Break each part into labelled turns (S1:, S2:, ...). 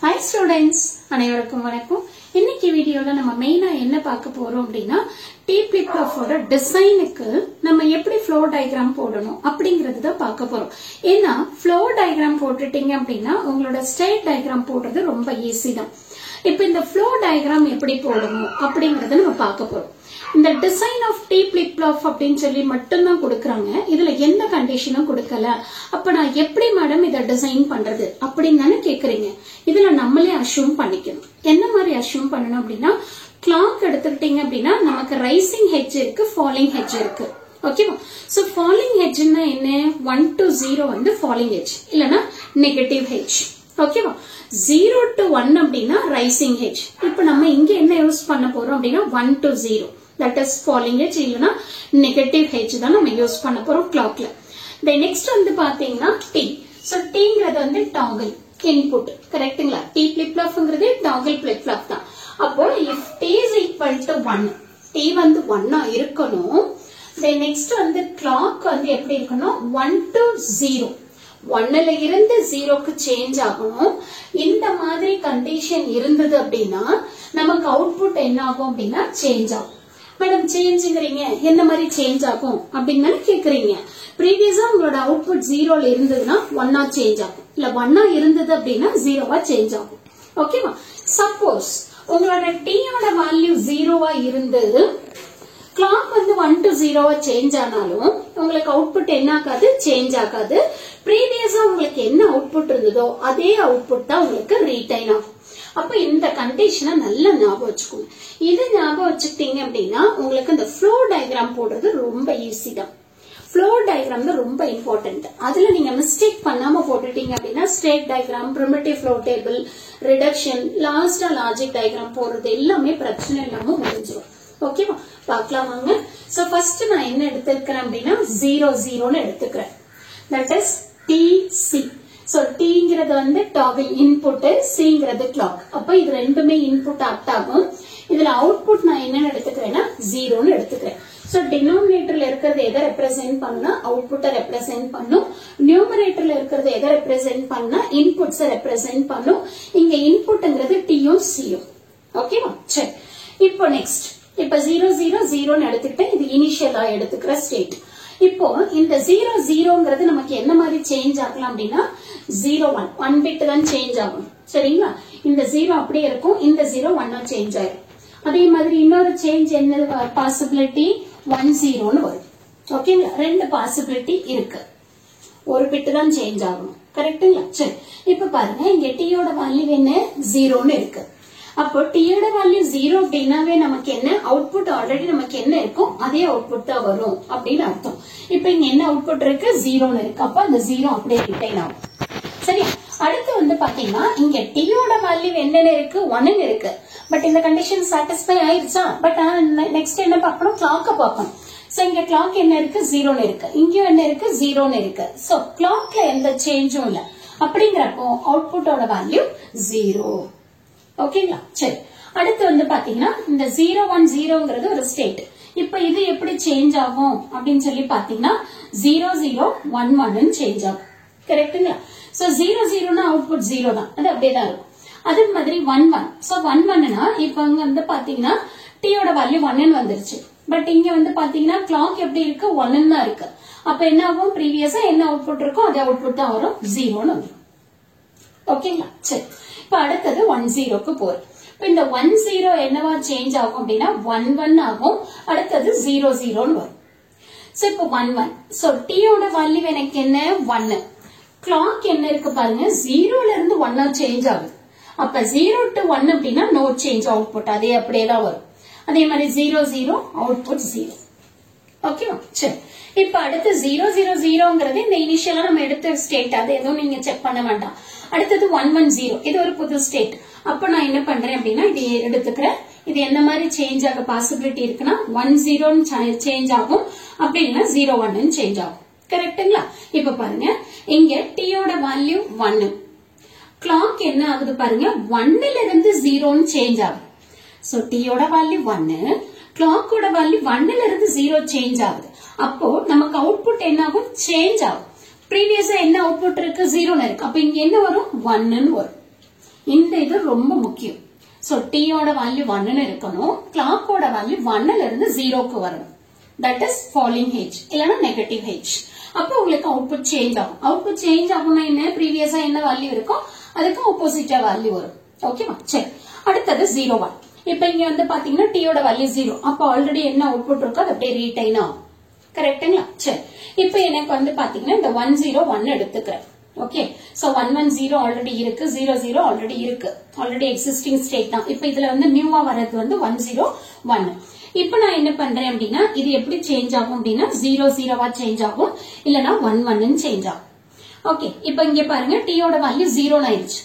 S1: Hi students, அனைவருக்கும் வணக்கம். இன்னைக்கு வீடியோல நம்ம மெயினா என்ன பார்க்க போறோம் அப்படினா T flip flop ஓட டிசைனுக்கு நம்ம எப்படி flow diagram போடணும் அப்படிங்கறது தான் பார்க்க போறோம். ஏன்னா flow diagram போட்டுட்டீங்க அப்படினா உங்களோட state diagram போடுறது ரொம்ப ஈஸி தான். இப்போ இந்த flow diagram எப்படி போடணும் அப்படிங்கறத நம்ம பார்க்க போறோம். இந்த design of T flip flop அப்படின்னு சொல்லி மட்டும் தான் கொடுக்கறாங்க. இதுல எந்த கண்டிஷனும் கொடுக்கல. அப்ப நான் எப்படி மேடம் இத டிசைன் பண்றது அப்படின்னு தானே கேக்குறீங்க. இதுல நம்மளே அஷ்யூம் பண்ணிக்கணும். என்ன மாதிரி அஷ்யூம் பண்ணணும் அப்படின்னா கிளாக் எடுத்துக்கிட்டீங்க அப்படின்னா நமக்கு ரைசிங் ஹெட்ஜ் இருக்கு, ஃபாலிங் ஹெட்ஜ் இருக்கு. ஓகேவா? சோ ஃபாலிங் ஹெட்ஜ்னா என்ன? 1 to 0 வந்து ஃபாலிங் ஹெட்ஜ் இல்லனா நெகட்டிவ் ஹெட்ஜ். ஓகேவா? 0 to 1 அப்படின்னா ரைசிங் ஹெட்ஜ். இப்போ நம்ம இங்க என்ன யூஸ் பண்ண போறோம் அப்படின்னா 1 to 0 that is falling edge இல்லனா negative edge தான் நம்ம யூஸ் பண்ண போறோம் clockல. The next வந்து பாத்தீங்கன்னா T. So Tங்கிறது வந்து toggle input. கரெக்ட்டுங்களா? T flip flopங்கிறது toggle flip flop தான். அப்போ if T is equal to 1, T வந்து 1 இருக்கணும். The next வந்து clock வந்து எப்படி இருக்கணும்? 1 to 0. 1ல இருந்து 0க்கு சேஞ்ச் ஆகணும். இந்த மாதிரி கண்டிஷன் இருந்தது அப்படின்னா நமக்கு அவுட்புட் என்ன ஆகும் அப்படின்னா சேஞ்ச் ஆகும். மேடம் சேஞ்சுங்கிறீங்க, என்ன மாதிரி சேஞ்ச் ஆகும் அப்படின்னு கேக்குறீங்க. ப்ரீவியஸா உங்களோட அவுட்புட் 0ல இருந்ததுன்னா 1ஆ சேஞ்ச் ஆகும், இல்ல 1ஆ இருந்தது அப்படின்னா 0வா சேஞ்ச் ஆகும். ஓகேவா? சப்போஸ் உங்களோட Tயோட வேல்யூ 0வா இருந்து கிளாக் வந்து 1 to 0வா சேஞ்ச் ஆனாலும் உங்களுக்கு அவுட்புட் என்ன ஆகாது? சேஞ்ச் ஆகாது. ப்ரீவியஸா உங்களுக்கு என்ன அவுட்புட் இருந்ததோ அதே அவுட்புட் தான் உங்களுக்கு ரீடைன் ஆகும். அப்ப இந்த கண்டிஷனை நல்லா ஞாபகம் வச்சுக்கோங்க. இது ஞாபகம் வச்சுக்கிட்டீங்க அப்படின்னா உங்களுக்கு இந்த ஃப்ளோ டயக்ராம் போடுறது ரொம்ப ஈஸி தான். ஃப்ளோ டயக்ராம் தான் ரொம்ப இம்பார்ட்டன்ட். அதுல நீங்க மிஸ்டேக் பண்ணாம போட்டுட்டீங்க அப்படின்னா state diagram, primitive flow table, reduction, லாஸ்டா லாஜிக் டயக்ராம் போடுறது எல்லாமே பிரச்சனை இல்லாம முடிஞ்சிடும். ஓகேவா? பார்க்கலாம் வாங்க. சோ ஃபர்ஸ்ட் நான் என்ன எடுத்துக்கிறேன் அப்படின்னா 0 0ன்னு எடுத்துக்கிறேன். That is TC. So Tங்கிறது வந்து toggle input, Cங்கிறது clock. அப்ப இது ரெண்டுமே input ஆக்ட் ஆகும். இதுல அவுட்புட் நான் என்ன எடுத்துக்கிறேன்னா 0ன்னு எடுத்துக்கிறேன். So denominatorல இருக்கிறது எதை ரெப்ரசென்ட் பண்ணா அவுட்புட்டை ரெப்ரசென்ட் பண்ணும். நியூமரேட்டர்ல இருக்கிறது எதை ரெப்ரசென்ட் பண்ணா இன்புட்ஸ் ரெப்ரசென்ட் பண்ணும். இங்க இன்புட்ங்கிறது Tயும் Cயும். ஓகேவா? சரி. இப்போ நெக்ஸ்ட் இப்ப 0 0 0ன்னு எடுத்துக்கிட்டேன். இது இனிஷியலா எடுத்துக்கிற ஸ்டேட். இப்போ இந்த 0 0ங்கிறது நமக்கு என்ன மாதிரி சேஞ்ச் ஆகலாம் அப்படின்னா 0 1 1 பிட் தான் சேஞ்ச் ஆகும். சரிங்களா? இந்த 0 அப்படியே இருக்கும், இந்த 0 1ஆ சேஞ்ச் ஆயிடும். அதே மாதிரி இன்னொரு சேஞ்ச் என்ன பாசிபிலிட்டி 1 0ன்னு வரும். ஓகேங்களா? ரெண்டு பாசிபிலிட்டி இருக்கு. ஒரு பிட் தான் சேஞ்ச் ஆகும். கரெக்ட்டுங்களா? சரி. இப்ப பாருங்க இங்க Tயோட வேல்யூ என்ன? 0ன்னு இருக்கு. அப்போ Tயோட வேல்யூ 0 அப்படின்னாவே நமக்கு என்ன அவுட்புட் ஆல்ரெடி நமக்கு என்ன இருக்கும் அதே அவுட்புட் தான் வரும் அப்படின்னு அர்த்தம். இப்ப இங்க என்ன அவுட்புட் இருக்கு? 0ன்னு இருக்கு. அப்ப அந்த 0 அப்படியே ரிட்டைன் ஆகும். சரி. அடுத்து வந்து பாத்தீங்கன்னா இங்க Tயோட வேல்யூ என்னன்னு இருக்கு? 1ன்னு இருக்கு. பட் இந்த கண்டிஷன் சாட்டிஸ்ஃபை ஆயிடுச்சா? பட் நெக்ஸ்ட் என்ன பார்க்கணும்? கிளாக்க பார்க்கணும். சோ இங்க கிளாக் என்ன இருக்கு? 0ன்னு இருக்கு. இங்கயும் என்ன இருக்கு? 0ன்னு இருக்கு. சோ கிளாக்ல எந்த சேஞ்சும் இல்ல. அப்படிங்கிறப்போ அவுட்புட்டோட வேல்யூ 0. ஓகேங்களா? சரி. அடுத்து வந்து பாத்தீங்கன்னா இந்த 0 1 0ங்கிறது ஒரு ஸ்டேட். இப்ப இது எப்படி சேஞ்ச் ஆகும் அப்படின்னு சொல்லி பாத்தீங்கன்னா 0 0 1 1ன்னு சேஞ்ச் ஆகும். கரெக்ட்டுங்களா? சோ 0 0னா அவுட்புட் 0 தான், அது அப்படியே தான் இருக்கும். அதே மாதிரி 1 1. சோ 1 1னா இப்ப அங்க வந்து பாத்தீங்கன்னா Tயோட வேல்யூ 1ன்னு வந்துருச்சு. பட் இங்க வந்து பாத்தீங்கன்னா கிளாக் எப்படி இருக்கு? 1ன்னு தான் இருக்கு. அப்ப என்ன ஆகும்? ப்ரீவியஸா என்ன அவுட்புட் இருக்கோ அதே அவுட்புட் தான் வரும், 0ன்னு வரும். ஓகேங்களா? சரி. இப்ப அடுத்தது 1 0க்கு போறோம். இப்ப இந்த 1 0 என்னவா சேஞ்ச் ஆகும் அப்படின்னா 1 1 ஆகும். அடுத்தது 0 0ன்னு வரும். சோ இப்போ 1 1. சோ Tயோட வேல்யூ எனக்கு என்ன? 1. கிளாக் என்ன இருக்கு பாருங்க, 0ல இருந்து 1ஆ சேஞ்ச் ஆகுது. அப்ப 0 to 1 அப்படின்னா நோ சேஞ்ச் அவுட்புட், அதே அப்படியே தான் வரும். அதே மாதிரி 0 0 அவுட்புட் 0. ஓகேவா? சரி. இப்ப அடுத்து 0 0 0ங்கிறது இந்த இனிஷியலா நம்ம எடுத்த ஸ்டேட், அது எதுவும் நீங்க செக் பண்ண வேண்டாம். அடுத்தது 1 1 0, இது ஒரு புது ஸ்டேட். அப்ப நான் என்ன பண்றேன் அப்படின்னா இது எடுத்துக்கிறேன். இது என்ன மாதிரி சேஞ்ச் ஆக பாசிபிலிட்டி இருக்குன்னா 1 0ன்னு சேஞ்ச் ஆகும், அப்படி இல்லைன்னா 0 1ன்னு சேஞ்ச் ஆகும். கரெக்ட்டுங்களா? இப்ப பாருங்க இங்க Tயோட வேல்யூ 1, கிளாக் என்ன ஆகுது பாருங்க 1ல இருந்து 0ன்னு சேஞ்ச் ஆகுது. சோ Tயோட வேல்யூ 1, கிளாக்கோட வேல்யூ 1ல இருந்து 0 சேஞ்ச் ஆகுது. அப்போ நமக்கு அவுட்புட் என்ன ஆகும்? சேஞ்ச் ஆகும். ப்ரீவியஸா என்ன அவுட்புட் இருக்கு? 0ன்னு இருக்கு. அப்ப இங்க என்ன வரும்? 1ன்னு வரும். இந்த இது ரொம்ப முக்கியம். சோ t ஓட வேல்யூ 1 இருக்கணும், கிளாக் ஓட வேல்யூ 1ல இருந்து 0க்கு வரணும். தட் இஸ் ஃபாலிங் ஹெச் இல்லனா நெகட்டிவ் ஹெச். அப்ப உங்களுக்கு அவுட்புட் சேஞ்ச் ஆகும். அவுட்புட் சேஞ்ச் ஆகும்னா என்ன, ப்ரீவியஸா என்ன வேல்யூ இருக்கோ அதுக்கு ஆப்போசிட்டா வேல்யூ வரும். ஓகேவா? சரி, அடுத்தது 01. இப்ப இங்க வந்து பாத்தீங்கன்னா t ஓட வேல்யூ 0. அப்ப ஆல்ரெடி என்ன அவுட்புட் இருக்கோ அது அப்படியே ரீடைன் ஆகும். கரெக்ட்டுங்களா? சரி, இப்ப எனக்கு வந்து பாத்தீங்கன்னா இந்த 101 எடுத்துக்கிறேன். ஓகே, சோ 110 ஆல்ரெடி இருக்கு, 00 ஆல்ரெடி இருக்கு, ஆல்ரெடி எக்ஸிஸ்டிங் ஸ்டேட் தான். இப்ப இதுல வந்து நியூவா வரது வந்து 101. இப்ப நான் என்ன பண்றேன் அப்படின்னா இது எப்படி சேஞ்ச் ஆகும் அப்படின்னா 00வா சேஞ்ச் ஆகும், இல்லனா 11 சேஞ்ச் ஆகும். ஓகே, இப்ப இங்க பாருங்க t ஓட வேல்யூ 0 ஆயிருச்சு.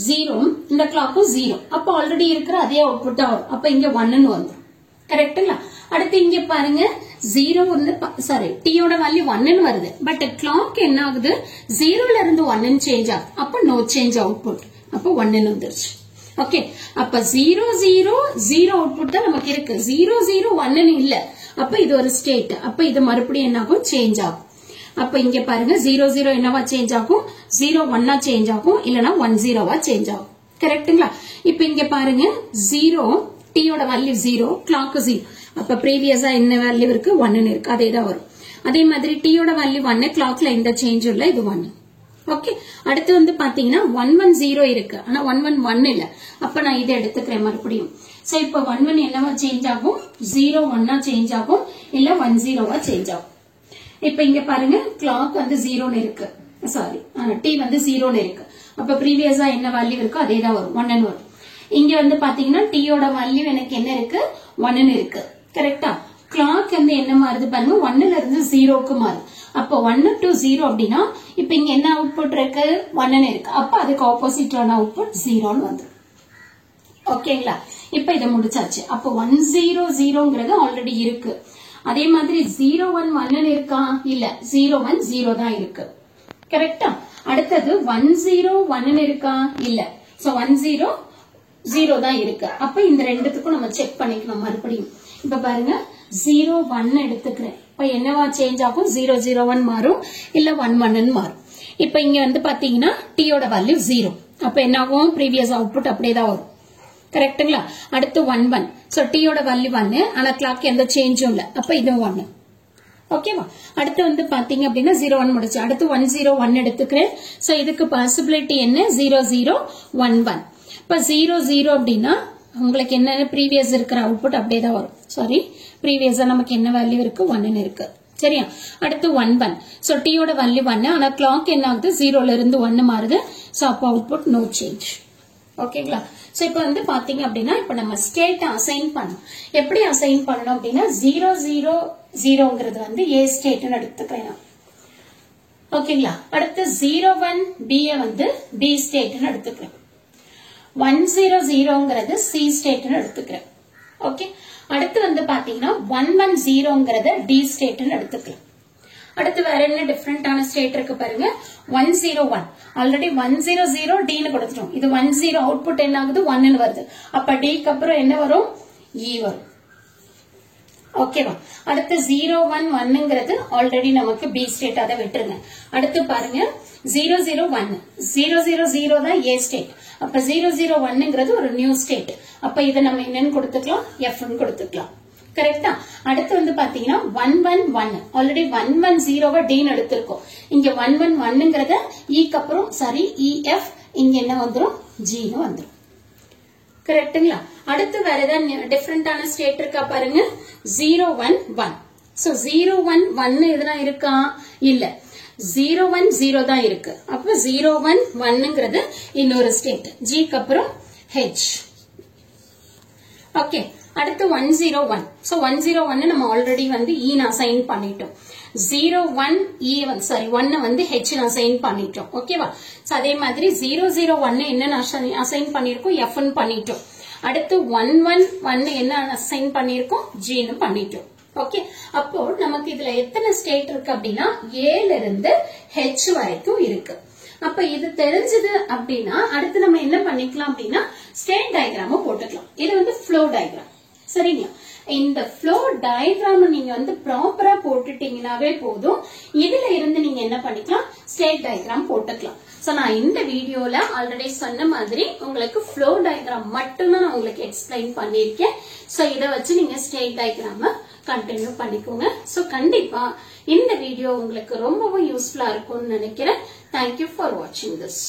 S1: 0 இந்த கிளாக்கும் 0. அப்ப ஆல்ரெடி இருக்கிற அதே அவுட்புட் தான் வரும். அப்ப இங்க 1ன்னு வந்துரும். கரெக்ட்டுங்களா? அடுத்து இங்க பாருங்க 0 வந்து சாரி t ஓட வேல்யூ 1ன்னு வருது. பட் கிளாக் என்ன ஆகுது, 0ல இருந்து 1ன்னு சேஞ்ச் ஆகுது. அப்ப நோ சேஞ்ச் அவுட்புட். அப்ப 1ன்னு வந்துருச்சு. ஓகே, அப்ப 000 அவுட்புட் தான் நமக்கு இருக்கு. 001ன்னு இல்ல. அப்ப இது ஒரு ஸ்டேட். அப்ப இது மறுபடியும் என்ன ஆகும், சேஞ்ச் ஆகும். அப்ப இங்க பாருங்க 00 என்னவா சேஞ்ச் ஆகும், 01ஆ சேஞ்ச் ஆகும், இல்லனா 10வா சேஞ்ச் ஆகும். கரெக்ட்டுங்களா? இப்ப இங்க பாருங்க 0 t ஓட வேல்யூ 0, கிளாக் 0. அப்ப ப்ரீவியஸா என்ன வேல்யூ இருக்கு, 1ன்னு இருக்கு, அதே தான் வரும். அதே மாதிரி t ஓட வேல்யூ 1, கிளாக்ல எந்த சேஞ்சும் இல்ல, இது 1. ஓகே, அடுத்து வந்து பாத்தீங்கன்னா 110 இருக்கு, ஆனா 111 இல்ல. அப்ப நான் இதை எடுத்துக்கிறேன் மறுபடியும். சோ இப்ப 11 என்னவா சேஞ்ச் ஆகும், 01ஆ சேஞ்ச் ஆகும், இல்ல 10வா சேஞ்ச் ஆகும். இப்ப இங்க பாருங்க கிளாக் வந்து 0ன்னு இருக்கு, சாரி t வந்து 0ன்னு இருக்கு. அப்ப ப்ரீவியஸா என்ன வேல்யூ இருக்கோ அதே தான் வரும், 1ன்னு வரும். இங்க வந்து பாத்தீங்கன்னா t ஓட வேல்யூ எனக்கு என்ன இருக்கு, 1ன்னு இருக்கு. கரெக்டா? கிளாக் வந்து என்ன மாறுது பாருங்க, 1ல இருந்து 0க்கு மாறுது. அப்ப 1 to 0 அப்படின்னா இப்ப இங்க என்ன அவுட்புட் இருக்கு, 1ன்னு இருக்கு. அப்ப அதுக்கு ஆப்போசிட்டான அவுட்புட் 0ன்னு வந்துடும். ஓகேங்களா? இப்ப இதை முடிச்சாச்சு. அப்ப 100ங்கிறது ஆல்ரெடி இருக்கு. அதே மாதிரி 011 இருக்கா, இல்ல, 010 தான் இருக்கு. கரெக்டா? அடுத்தது 101 இருக்கா, இல்ல. சோ 100 தான் இருக்கு. அப்ப இந்த ரெண்டுத்துக்கும் நம்ம செக் பண்ணிக்கணும் மறுபடியும். இப்ப பாருங்க 01 எடுத்துக்கிறேன். இப்ப என்னவா சேஞ்ச் ஆகும், 001 மாறும், இல்ல 11 மாறும். இப்ப இங்க வந்து பாத்தீங்கன்னா t ஓட வேல்யூ 0. அப்ப என்ன ஆகும், ப்ரீவியஸ் அவுட்புட் அப்படியே தான் வரும். கரெக்ட்டுங்களா? அடுத்து 11. சோ t ஓட வேல்யூ 1, ஆனா கிளாக் எந்த சேஞ்சும் இல்ல. அப்ப இது 1. ஓகேவா? அடுத்து வந்து பாத்தீங்க அப்படின்னா 01 முடிச்சு. அடுத்து 101 எடுத்துக்கிறேன். சோ இதுக்கு பாசிபிலிட்டி என்ன, 0011. இப்ப 00 அப்படின்னா உங்களுக்கு என்ன, ப்ரீவியஸ் இருக்கிற அவுட்புட் அப்படியே தான் வரும். சாரி, ப்ரீவியஸா நமக்கு என்ன வேல்யூ இருக்கு, 1ன்னு இருக்கு. சரியா? அடுத்து 11. சோ t ஓட வேல்யூ 1, ஆனா கிளாக் என்ன ஆகுது, 0ல இருந்து 1 மாறுது. சோ அப்ப அவுட்புட் நோ சேஞ்ச். ஓகேங்களா? சோ இப்ப வந்து பாத்தீங்க அப்படின்னா இப்ப நம்ம ஸ்டேட் அசைன் பண்ணணும். எப்படி அசைன் பண்ணணும் அப்படின்னா 000ங்கிறது வந்து A ஸ்டேட்னு எடுத்துக்கிறேன். ஓகேங்களா? அடுத்து 01B வந்து B ஸ்டேட்னு எடுத்துக்கிறேன். 100ங்கிறது C ஸ்டேட்னு எடுத்துக்கிறேன். ஓகே, அடுத்து வந்து பாத்தீங்கன்னா 110ங்கிறத D ஸ்டேட்னு எடுத்துக்கலாம். அடுத்து வேற என்ன டிஃபரெண்டான ஸ்டேட் இருக்கு பாருங்க, 101. ஆல்ரெடி 100 Dன்னு கொடுத்துட்டோம். இது 10 அவுட்புட் என்ன ஆகுது, 1ன்னு வருது. அப்ப Dக்கு அப்புறம் என்ன வரும், E வரும். ஓகேவா? அடுத்து 011ங்கிறது ஆல்ரெடி நமக்கு B ஸ்டேட், அதை விட்டுருங்க. அடுத்து பாருங்க 001. 000 தான் A ஸ்டேட். அப்ப 001ங்கிறது ஒரு நியூ ஸ்டேட். அப்ப இதை நம்ம என்னன்னு கொடுத்துக்கலாம், Fன்னு கொடுத்துக்கலாம். கரெக்டா? அடுத்து வந்து பாத்தீங்கன்னா 111. ஆல்ரெடி 110 Dன்னு எடுத்திருக்கோம். இங்க 111ங்கிறத Eக்கு அப்புறம் சாரி EF, இங்க என்ன வந்துரும், Gன்னு வந்துரும். கரெக்ட்டுங்களா? அடுத்து வேற ஏதாவது டிஃபரெண்டான ஸ்டேட் இருக்கா பாருங்க, 011. சோ 011 எதுனா இருக்கா, இல்ல, 010 தான் இருக்கு. அப்ப 011ங்கிறது இன்னொரு ஸ்டேட், Gக்கு அப்புறம் H. ஓகே, அடுத்து 101. சோ 101 நம்ம ஆல்ரெடி வந்து E அசைன் பண்ணிட்டோம். 01E சாரி 1 வந்து H அசைன் பண்ணிட்டோம். ஓகேவா? சோ அதே மாதிரி 001 என்ன அசைன் பண்ணிருக்கோம், F ன்னு பண்ணிட்டோம். அடுத்து 111 என்ன அசைன் பண்ணிருக்கோம், G ன்னு பண்ணிட்டோம். ஓகே, அப்போ நமக்கு இதுல எத்தனை ஸ்டேட் இருக்கு அப்படின்னா A ல இருந்து H வரைக்கும் இருக்கு. அப்ப இது தெரிஞ்சது அப்படின்னா அடுத்து நம்ம என்ன பண்ணிக்கலாம் அப்படின்னா ஸ்டேட் டயக்ராம போட்டுக்கலாம். இது வந்து ஃப்ளோ டயக்ராம். சரிங்களா? இந்த ஃப்ளோ டயக்ராம் நீங்க வந்து ப்ராப்பரா போட்டுட்டீங்கன்னாவே போதும். இதுல இருந்து நீங்க என்ன பண்ணிக்கலாம், ஸ்டேட் டயக்ராம் போட்டுக்கலாம். சோ நான் இந்த வீடியோல ஆல்ரெடி சொன்ன மாதிரி உங்களுக்கு ஃப்ளோ டயக்ராம் மட்டும்தான் நான் உங்களுக்கு எக்ஸ்பிளைன் பண்ணிருக்கேன். சோ இத வச்சு நீங்க ஸ்டேட் டயக்ராம கண்டினியூ பண்ணிக்கோங்க. சோ கண்டிப்பா இந்த வீடியோ உங்களுக்கு ரொம்பவும் யூஸ்ஃபுல்லா இருக்கும்னு நினைக்கிறேன். தேங்க்யூ ஃபார் வாட்சிங் திஸ்.